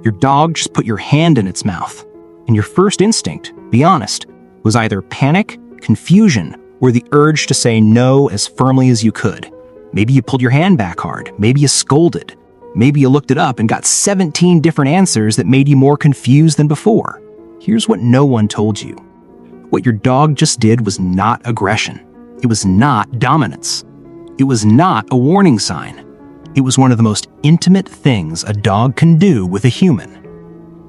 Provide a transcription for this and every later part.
Your dog just put your hand in its mouth, and your first instinct, be honest, was either panic, confusion, or the urge to say no as firmly as you could. Maybe you pulled your hand back hard. Maybe you scolded. Maybe you looked it up and got 17 different answers that made you more confused than before. Here's what no one told you. What your dog just did was not aggression. It was not dominance. It was not a warning sign. It was one of the most intimate things a dog can do with a human.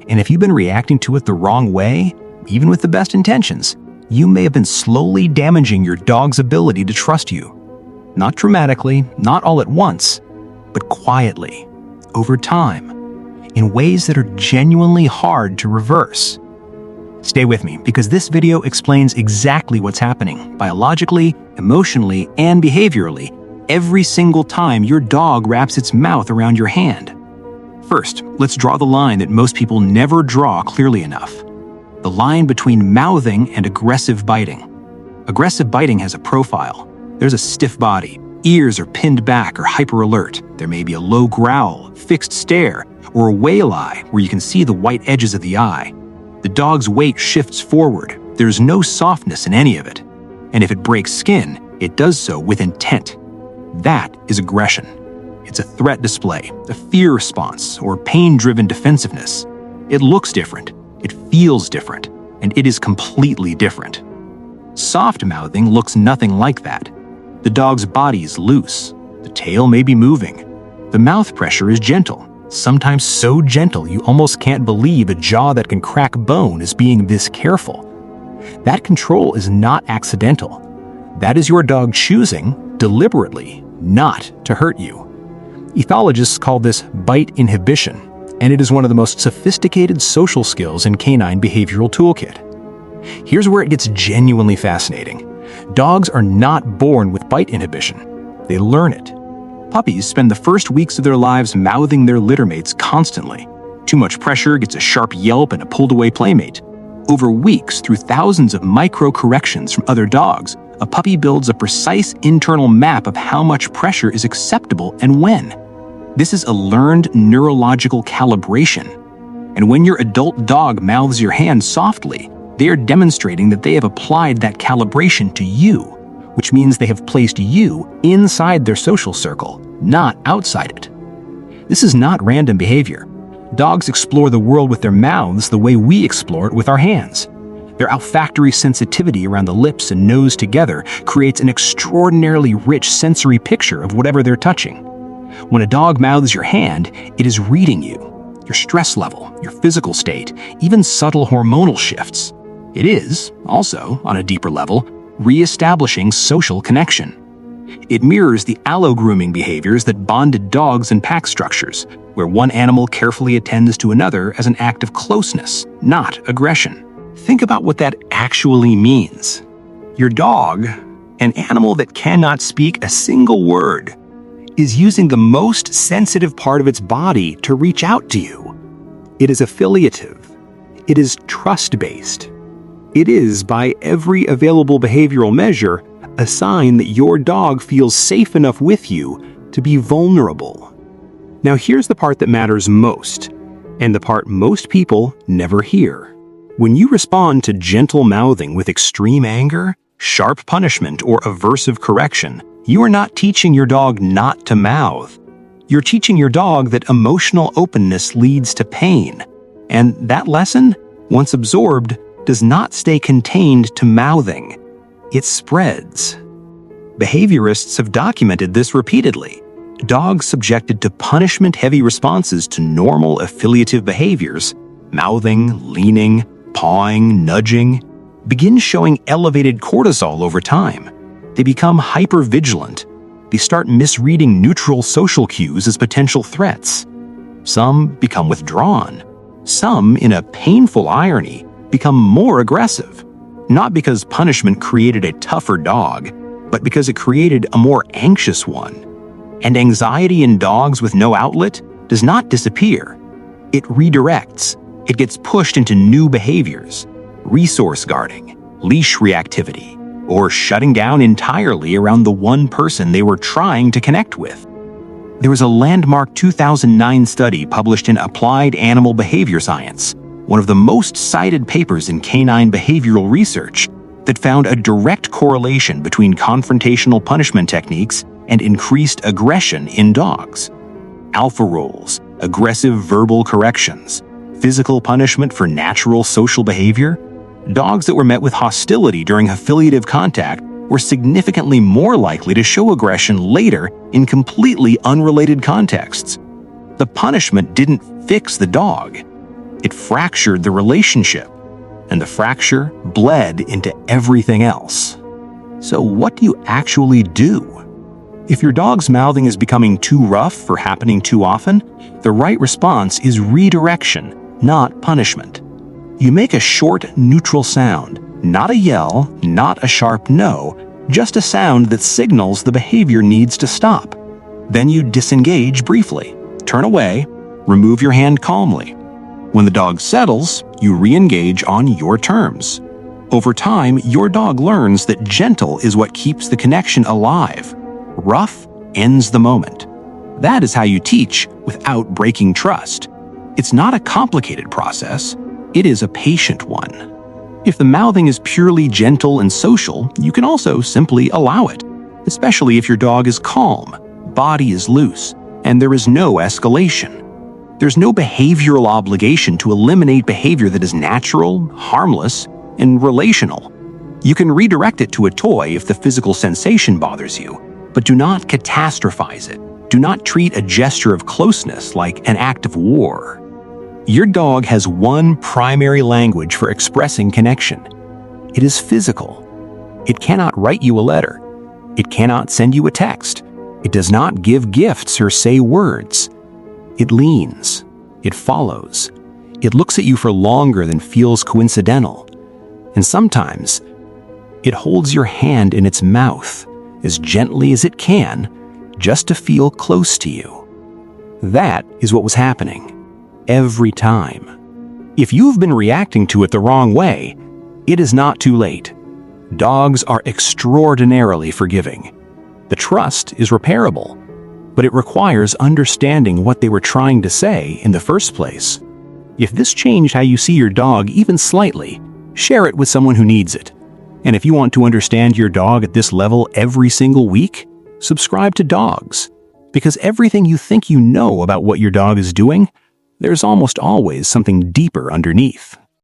And if you've been reacting to it the wrong way, even with the best intentions, you may have been slowly damaging your dog's ability to trust you. Not dramatically, not all at once, but quietly, over time, in ways that are genuinely hard to reverse. Stay with me, because this video explains exactly what's happening, biologically, emotionally, and behaviorally, every single time your dog wraps its mouth around your hand. First, let's draw the line that most people never draw clearly enough. The line between mouthing and aggressive biting. Aggressive biting has a profile. There's a stiff body, ears are pinned back or hyper-alert. There may be a low growl, fixed stare, or a whale eye where you can see the white edges of the eye. The dog's weight shifts forward. There's no softness in any of it. And if it breaks skin, it does so with intent. That is aggression. It's a threat display, a fear response, or pain-driven defensiveness. It looks different, it feels different, and it is completely different. Soft mouthing looks nothing like that. The dog's body is loose. The tail may be moving. The mouth pressure is gentle, sometimes so gentle you almost can't believe a jaw that can crack bone is being this careful. That control is not accidental. That is your dog choosing, deliberately, not to hurt you. Ethologists call this bite inhibition, and it is one of the most sophisticated social skills in canine behavioral toolkit. Here's where it gets genuinely fascinating. Dogs are not born with bite inhibition. They learn it. Puppies spend the first weeks of their lives mouthing their littermates constantly. Too much pressure gets a sharp yelp and a pulled-away playmate. Over weeks, through thousands of micro-corrections from other dogs, a puppy builds a precise internal map of how much pressure is acceptable and when. This is a learned neurological calibration. And when your adult dog mouths your hand softly, they are demonstrating that they have applied that calibration to you, which means they have placed you inside their social circle, not outside it. This is not random behavior. Dogs explore the world with their mouths the way we explore it with our hands. Their olfactory sensitivity around the lips and nose together creates an extraordinarily rich sensory picture of whatever they're touching. When a dog mouths your hand, it is reading you, your stress level, your physical state, even subtle hormonal shifts. It is, also, on a deeper level, re-establishing social connection. It mirrors the allo-grooming behaviors that bonded dogs in pack structures, where one animal carefully attends to another as an act of closeness, not aggression. Think about what that actually means. Your dog, an animal that cannot speak a single word, is using the most sensitive part of its body to reach out to you. It is affiliative. It is trust-based. It is, by every available behavioral measure, a sign that your dog feels safe enough with you to be vulnerable. Now here's the part that matters most, and the part most people never hear. When you respond to gentle mouthing with extreme anger, sharp punishment, or aversive correction, you are not teaching your dog not to mouth. You're teaching your dog that emotional openness leads to pain. And that lesson, once absorbed, does not stay contained to mouthing. It spreads. Behaviorists have documented this repeatedly. Dogs subjected to punishment-heavy responses to normal affiliative behaviors, mouthing, leaning, pawing, nudging, begin showing elevated cortisol over time. They become hypervigilant. They start misreading neutral social cues as potential threats. Some become withdrawn. Some, in a painful irony, become more aggressive. Not because punishment created a tougher dog, but because it created a more anxious one. And anxiety in dogs with no outlet does not disappear. It redirects. It gets pushed into new behaviors, resource guarding, leash reactivity, or shutting down entirely around the one person they were trying to connect with. There was a landmark 2009 study published in Applied Animal Behavior Science, one of the most cited papers in canine behavioral research, that found a direct correlation between confrontational punishment techniques and increased aggression in dogs. Alpha rolls, aggressive verbal corrections, physical punishment for natural social behavior. Dogs that were met with hostility during affiliative contact were significantly more likely to show aggression later in completely unrelated contexts. The punishment didn't fix the dog. It fractured the relationship, and the fracture bled into everything else. So what do you actually do? If your dog's mouthing is becoming too rough or happening too often, the right response is redirection, not punishment. You make a short, neutral sound, not a yell, not a sharp no, just a sound that signals the behavior needs to stop. Then you disengage briefly, turn away, remove your hand calmly. When the dog settles, you re-engage on your terms. Over time, your dog learns that gentle is what keeps the connection alive. Rough ends the moment. That is how you teach without breaking trust. It's not a complicated process. It is a patient one. If the mouthing is purely gentle and social, you can also simply allow it, especially if your dog is calm, body is loose, and there is no escalation. There's no behavioral obligation to eliminate behavior that is natural, harmless, and relational. You can redirect it to a toy if the physical sensation bothers you, but do not catastrophize it. Do not treat a gesture of closeness like an act of war. Your dog has one primary language for expressing connection. It is physical. It cannot write you a letter. It cannot send you a text. It does not give gifts or say words. It leans. It follows. It looks at you for longer than feels coincidental. And sometimes, it holds your hand in its mouth as gently as it can, just to feel close to you. That is what was happening. Every time. If you have been reacting to it the wrong way, it is not too late. Dogs are extraordinarily forgiving. The trust is repairable, but it requires understanding what they were trying to say in the first place. If this changed how you see your dog even slightly, share it with someone who needs it. And if you want to understand your dog at this level every single week, subscribe to Dogs. Because everything you think you know about what your dog is doing, there's almost always something deeper underneath.